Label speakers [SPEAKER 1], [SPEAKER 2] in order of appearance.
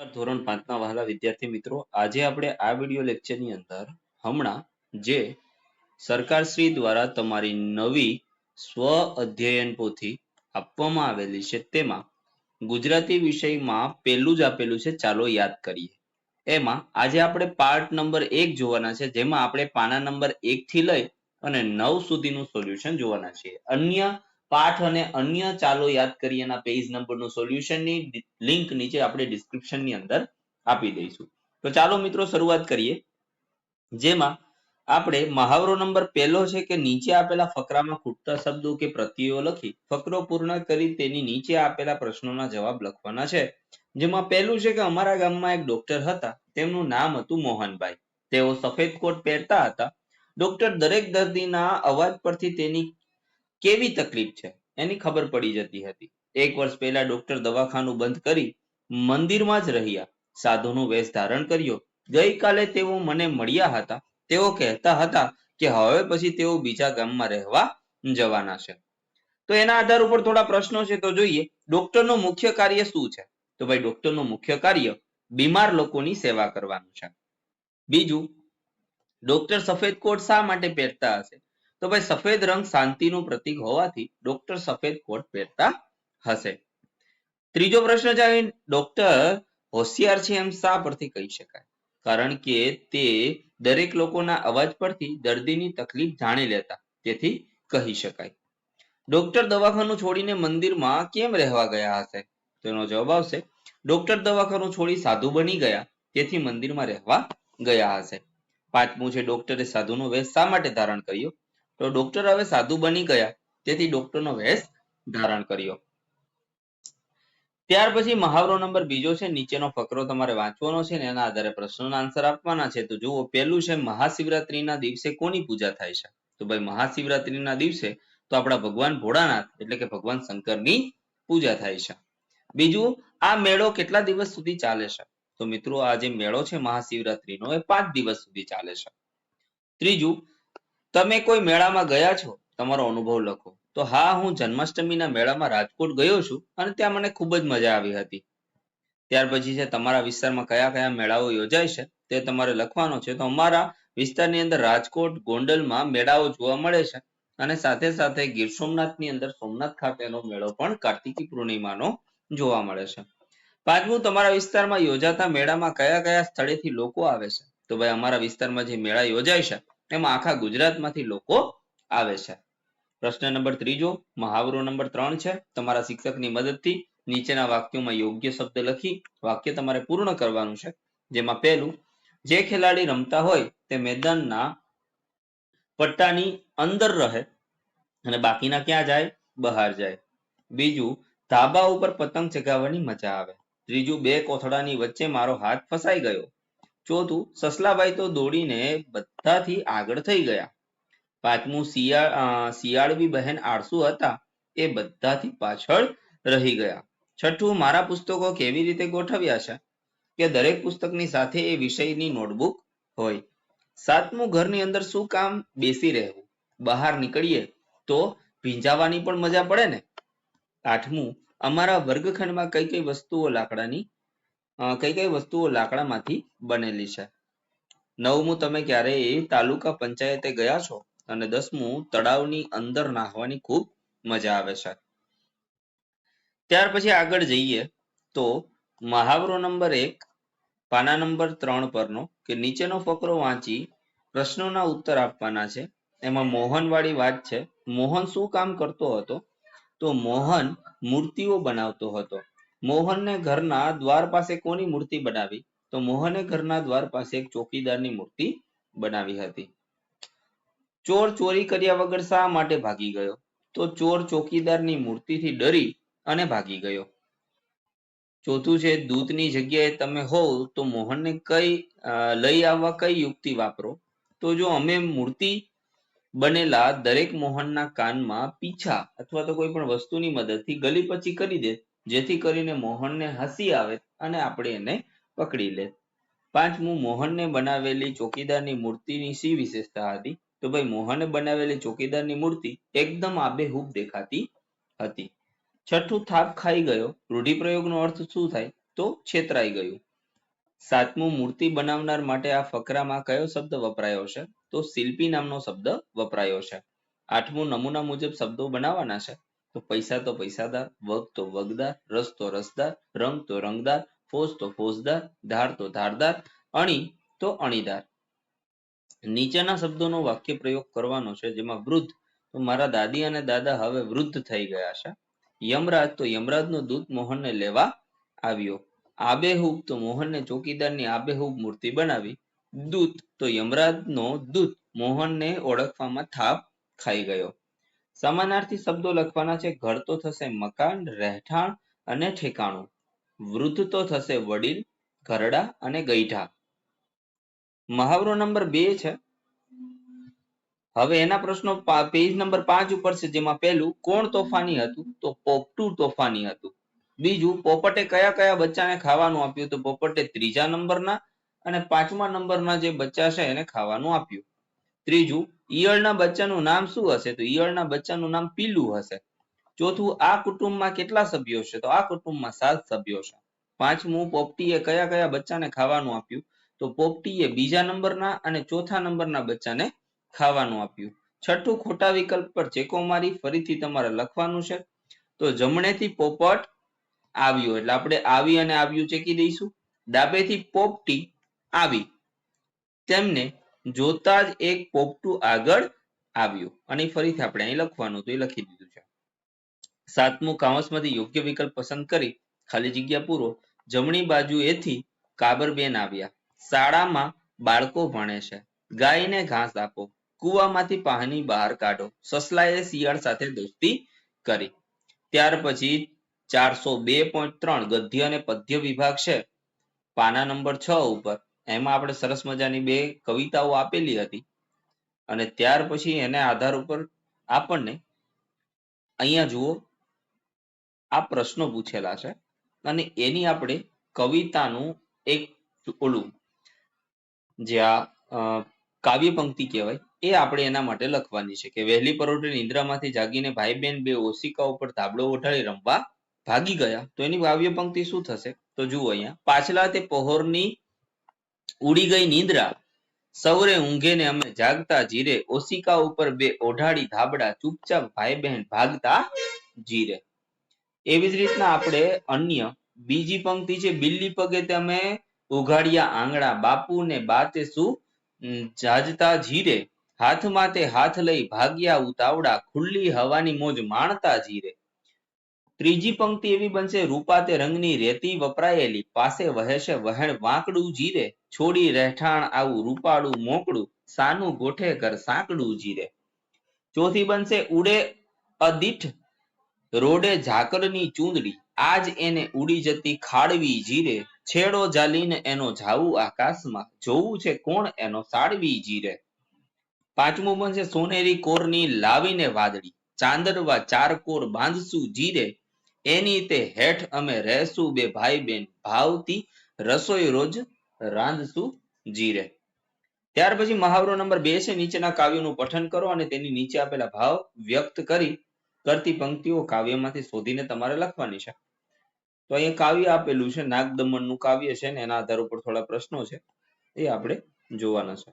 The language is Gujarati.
[SPEAKER 1] ધોરણ 5ના વહાલા વિદ્યાર્થી મિત્રો, આજે આપણે આ વિડિયો લેક્ચરની અંદર હમણાં જે સરકારશ્રી દ્વારા તમારી નવી સ્વ અધ્યયન પોથી આપવામાં આવેલી છે તેમાં ગુજરાતી વિષયમાં પહેલું જ આપેલું છે ચાલો યાદ કરીએ. એમાં આજે આપણે પાર્ટ નંબર 1 જોવાના છે, જેમાં આપણે પાના નંબર 1 થી લઈ અને 9 સુધીનું સોલ્યુશન જોવાના છીએ. અન્ય પાઠ અને અન્ય ચાલો યાદ કરીએ એના પેજ નંબરનું સોલ્યુશનની લિંક નીચે આપણે ડિસ્ક્રિપ્શનની અંદર આપી દઈશું. તો ચાલો મિત્રો શરૂઆત કરીએ, જેમાં આપણે મહાવરો નંબર પહેલો છે કે નીચે આપેલા ફકરામાં ખૂટતા શબ્દો કે પ્રત્યયો લખી ફકરો પૂર્ણ કરી તેની નીચે આપેલા પ્રશ્નોના જવાબ લખવાના છે. જેમાં પહેલું છે કે અમારા ગામમાં એક ડોક્ટર હતા, તેમનું નામ હતું મોહનભાઈ. તેઓ સફેદ કોટ પહેરતા હતા. ડોક્ટર દરેક દર્દીના અવાજ પરથી તેની કેવી તકલીફ છે એની ખબર પડી જતી હતી. એક વર્ષ પહેલા ડોક્ટર દવાખાનું બંધ કરી મંદિરમાં જ રહ્યા, સાધુનો વેશ ધારણ કર્યો. ગઈકાલે તેઓ મને મળ્યા હતા. તેઓ કહેતા હતા કે હવે પછી તેઓ બીજા ગામમાં રહેવા જવાના છે. તો એના આધાર ઉપર થોડા પ્રશ્નો છે, તો જોઈએ ડોક્ટરનું મુખ્ય કાર્ય શું છે. તો ભાઈ ડોક્ટરનું મુખ્ય કાર્ય બીમાર લોકોની સેવા કરવાનું છે. બીજું, ડોક્ટર સફેદ કોટ શા માટે પહેરતા હશે? તો ભાઈ સફેદ રંગ શાંતિનું પ્રતીક હોવાથી ડોક્ટર સફેદ કોટ પહેરતા હશે. ત્રીજો પ્રશ્ન છે, ડોક્ટર હોશિયાર છે એમ શા પરથી કહી શકાય? કારણ કે તે દરેક લોકોના અવાજ પરથી દર્દીની તકલીફ જાણી લેતા, તેથી કહી શકાય. ડોક્ટર દવાખાનું છોડીને મંદિરમાં કેમ રહેવા ગયા હશે? તો એનો જવાબ આવશે ડોક્ટર દવાખાનું છોડી સાધુ બની ગયા, તેથી મંદિરમાં રહેવા ગયા હશે. પાંચમું છે, ડોક્ટરે સાધુનો વેશ શા માટે ધારણ કર્યો? તો ડોક્ટર હવે સાધુ બની ગયા, તેથી ડોક્ટરનો વેશ ધારણ કર્યો. ત્યાર પછી મહાવરો નંબર બીજો છે, નીચેનો ફકરો તમારે વાંચવાનો છે ને એના આધારે પ્રશ્નોના આન્સર આપવાના છે. તો જુઓ, પહેલું છે મહાશિવરાત્રીના દિવસે કોની પૂજા થાય છે? તો ભાઈ મહાશિવરાત્રીના દિવસે તો આપણા ભગવાન ભોળાનાથ એટલે કે ભગવાન શંકરની પૂજા થાય છે. બીજું, આ મેળો કેટલા દિવસ સુધી ચાલે છે? તો મિત્રો આ જે મેળો છે મહાશિવરાત્રીનો એ 5 દિવસ સુધી ચાલે છે. ત્રીજું, તમે કોઈ મેળામાં ગયા છો? તમારો અનુભવ લખો. તો હા, હું જન્માષ્ટમીના મેળામાં રાજકોટ ગયો છું અને ત્યાં મને ખૂબ જ મજા આવી હતી. ત્યાર પછી છે તમારા વિસ્તારમાં કયા કયા મેળાઓ યોજાય છે તે તમારે લખવાનો છે. તો અમારા વિસ્તારની અંદર રાજકોટ, ગોંડલમાં મેળાઓ જોવા મળે છે અને સાથે સાથે ગીર સોમનાથની અંદર સોમનાથ ખાતેનો મેળો પણ કાર્તિકી પૂર્ણિમાનો જોવા મળે છે. પાંચમું, તમારા વિસ્તારમાં યોજાતા મેળામાં કયા કયા સ્થળેથી લોકો આવે છે? તો ભાઈ અમારા વિસ્તારમાં જે મેળા યોજાય છે એમાં આખા ગુજરાતમાંથી લોકો આવે છે. પ્રશ્ન નંબર ત્રીજો, મહાવરો નંબર 3 છે. તમારા શિક્ષકની મદદથી નીચેના વાક્યોમાં યોગ્ય શબ્દ લખી વાક્ય તમારે પૂર્ણ કરવાનું છે. જેમાં પહેલું, જે ખેલાડી રમતા હોય તે મેદાનના પટ્ટાની અંદર રહે અને બાકીના ક્યાં જાય? બહાર જાય. બીજું, ધાબા ઉપર પતંગ ચગાવવાની મજા આવે. ત્રીજું, બે કોથળાની વચ્ચે મારો હાથ ફસાઈ ગયો. ચોથું, સસલાભાઈ તો દોડીને બધાથી આગળ થઈ ગયા. પાંચમું, શિયાળવી બહેન આળસુ હતા, એ બધાથી પાછળ રહી ગયા. છઠ્ઠું, મારા પુસ્તકો કેવી રીતે ગોઠવ્યા છે? કે દરેક પુસ્તકની સાથે એ વિષયની નોટબુક હોય. સાતમું, ઘરની અંદર શું કામ બેસી રહેવું? બહાર નીકળીએ તો ભીંજાવાની પણ મજા પડે ને. આઠમું, અમારા વર્ગખંડમાં કઈ કઈ વસ્તુઓ લાકડામાંથી બનેલી છે? નવમું, તમે ક્યારેય તાલુકા પંચાયતે ગયા છો? અને 10મું, તળાવની અંદર નાહવાની ખૂબ મજા આવે છે. ત્યાર પછી આગળ જઈએ તો મહાવરો નંબર 1 પાના નંબર 3 પરનો કે નીચેનો ફકરો વાંચી પ્રશ્નોના ઉત્તર આપવાના છે. એમાં મોહન વાળી વાત છે. મોહન શું કામ કરતો હતો? તો મોહન મૂર્તિઓ બનાવતો હતો. મોહનને ઘરના દ્વાર પાસે કોની મૂર્તિ બનાવી? તો મોહને ઘરના દ્વાર પાસે એક ચોકીદારની મૂર્તિ બનાવી હતી. ચોર ચોરી કર્યા વગર શા માટે ભાગી ગયો? તો ચોર ચોકીદારની મૂર્તિથી ડરી અને ભાગી ગયો. ચોથું છે, દૂધની જગ્યાએ તમે હોવ તો મોહનને લઈ આવવા કઈ યુક્તિ વાપરો? તો જો અમે મૂર્તિ બનેલા દરેક મોહનના કાનમાં પીછા અથવા તો કોઈ પણ વસ્તુની મદદથી ગલી પછી કરી દે, જેથી કરીને મોહનને હસી આવે અને આપણે એને પકડી લે. પાંચમું, મોહનને બનાવેલી ચોકીદારની મૂર્તિની શી વિશેષતા હતી? તો ભાઈ મોહને બનાવેલી ચોકીદારની મૂર્તિ એકદમ આબેહૂબ દેખાતી હતી. છઠ્ઠું, થાપ ખાઈ ગયો. રૂઢિપ્રયોગનો અર્થ શું થાય? તો છેતરાઈ ગયું. સાતમું, મૂર્તિ બનાવનાર માટે આ ફકરામાં કયો શબ્દ વપરાયો છે? તો શિલ્પી નામનો શબ્દ વપરાયો છે. આઠમું, નમૂના મુજબ શબ્દો બનાવવાના છે. તો પૈસા તો પૈસાદાર, વગ તો વગદાર, રસ તો રસદાર, રંગ તો રંગદાર, ફોજ તો ફોજદાર, ધાર તો ધારદાર, અણી તો અણીદાર. નીચેના શબ્દોનો વાક્ય પ્રયોગ કરવાનો છે, જેમાં વૃદ્ધ તો મારા દાદી અને દાદા હવે વૃદ્ધ થઈ ગયા છે. યમરાજ તો યમરાજનો દૂત મોહનને લેવા આવ્યો. આબેહૂબ તો મોહનને ચોકીદારની આબેહૂબ મૂર્તિ બનાવી. દૂત તો યમરાજનો દૂત મોહનને ઓળખવામાં થાપ ખાઈ ગયો. સમાનાર્થી શબ્દો લખવાના છે. ઘર તો થશે મકાન, રહેઠાણ અને ઠેકાણું. વૃદ્ધ તો થશે વડીલ, ઘરડા અને ગઈઢા. મહાવરો નંબર 2 છે. હવે એના પ્રશ્નો પેજ નંબર 5 ઉપર છે, જેમાં પહેલું, કોણ તોફાની હતું? તો પોપટું તોફાની હતું. બીજું, પોપટે કયા કયા બચ્ચાને ખાવાનું આપ્યું? તો પોપટે 3જા નંબરના અને 5મા નંબરના જે બચ્ચા છે એને ખાવાનું આપ્યું. ત્રીજું, ઈયળના બચ્ચાનું નામ શું હશે? તો ઈયળના બચ્ચાનું નામ પીલું હશે. ચોથું, આ કુટુંબમાં કેટલા સભ્યો છે? તો આ કુટુંબમાં 7 સભ્યો છે. પાંચમું, પોપટીએ કયા કયા બચ્ચાને ખાવાનું આપ્યું? તો પોપટીએ 2જા નંબરના અને 4થા નંબરના બચ્ચાને ખાવાનું આપ્યું. છઠ્ઠું, ખોટા વિકલ્પ પર ચેકો મારી ફરીથી તમારે લખવાનું છે. તો જમણેથી પોપટ આવ્યો, એટલે આપણે આવી અને આવ્યું ચેકી દઈશું. ડાબેથી પોપટી આવી, તેમને જોતા જ એક પોપટું આગળ આવ્યું, અને ફરીથી આપણે અહીં લખવાનું, તો એ લખી દીધું છે. સાતમું, કાઉન્સમાંથી યોગ્ય વિકલ્પ પસંદ કરી ખાલી જગ્યા પૂરો. જમણી બાજુએથી કાબરબેન આવ્યા. શાળામાં બાળકો ભણે છે. ગાયને ઘાસ આપો. કુવામાંથી પાણી બહાર કાઢો. સસલાએ શિયાળ સાથે દોસ્તી કરી. ત્યાર પછી 402.3 ગદ્ય અને પદ્ય વિભાગ છે, પાના નંબર 6 ઉપર. એમાં આપણે સરસ મજાની 2 કવિતાઓ આપેલી હતી, અને ત્યાર પછી એના આધાર ઉપર આપણને અહીંયા જુઓ આ પ્રશ્નો પૂછેલા છે, અને એની આપણે કવિતાનું એક ઓલું જે આ કાવ્ય પંક્તિ કહેવાય એ આપણે એના માટે લખવાની છે કે વહેલી પરોઢે નિંદ્રામાંથી જાગીને ભાઈ બહેન 2 ઓશિકા ઉપર ધાબળો ઉઠાડી રમવા ભાગી ગયા. તો એની કાવ્ય પંક્તિ શું થશે? તો જુઓ અહીંયા, પાછલા તે પહોરની ઉડી ગઈ નિંદ્રા, સૌરે ઊંઘે ને અમે જાગતા જીરે, ઓશિકા ઉપર 2 ઓઢાડી ધાબળા, ચૂપચાપ ભાઈ બહેન ભાગતા જીરે. એવી જ રીતના આપણે અન્ય બીજી પંક્તિ છે, બિલ્લી પગે તમે ઉઘાડ્યા આંગણા, બાપુ ને બાતે શું જાજતા જીરે, હાથમાં તે હાથ લઈ ભાગ્યા ઉતાવળા, ખુલ્લી હવાની મોજ માણતા જીરે. ત્રીજી પંક્તિ એવી બનશે, રૂપા તે રંગની રેતી વપરાયેલી, પાસે વહેશે વહેણ વાંકડું જીરે, છોડી રહેઠાણ આવું રૂપાળું મોકળું, સાનું ગોઠે ઘર સાંકડું જીરે. ચોથી બનશે, ઉડે અદીઠ રોડે ઝાકળની ચૂંદડી, આજ એને ઉડી જતી ખાડવી જીરે, છેડો જાલીને એનો જાવું આકાશમાં, જોવું છે કોણ એનો સાડવી જીરે. પાંચમું બનશે, સોનેરી કોરની લાવીને વાદળી, ચાંદરવા 4 કોર બાંધશું જીરે, એની તે હેઠ અમે રહેશું 2 ભાઈ બેન, ભાવતી રસોઈ રોજ રાંધશું જીરે. ત્યાર પછી મહાવરો નંબર 2 છે, નીચેના કાવ્યોનું પઠન કરો અને તેની નીચે આપેલા ભાવ વ્યક્ત કરતી પંક્તિઓ કાવ્યમાંથી શોધીને તમારે લખવાની છે. તો અહીંયા કાવ્ય આપેલું છે, નાગદમનનું કાવ્ય છે, ને એના આધાર ઉપર થોડા પ્રશ્નો છે, એ આપણે જોવાના છે.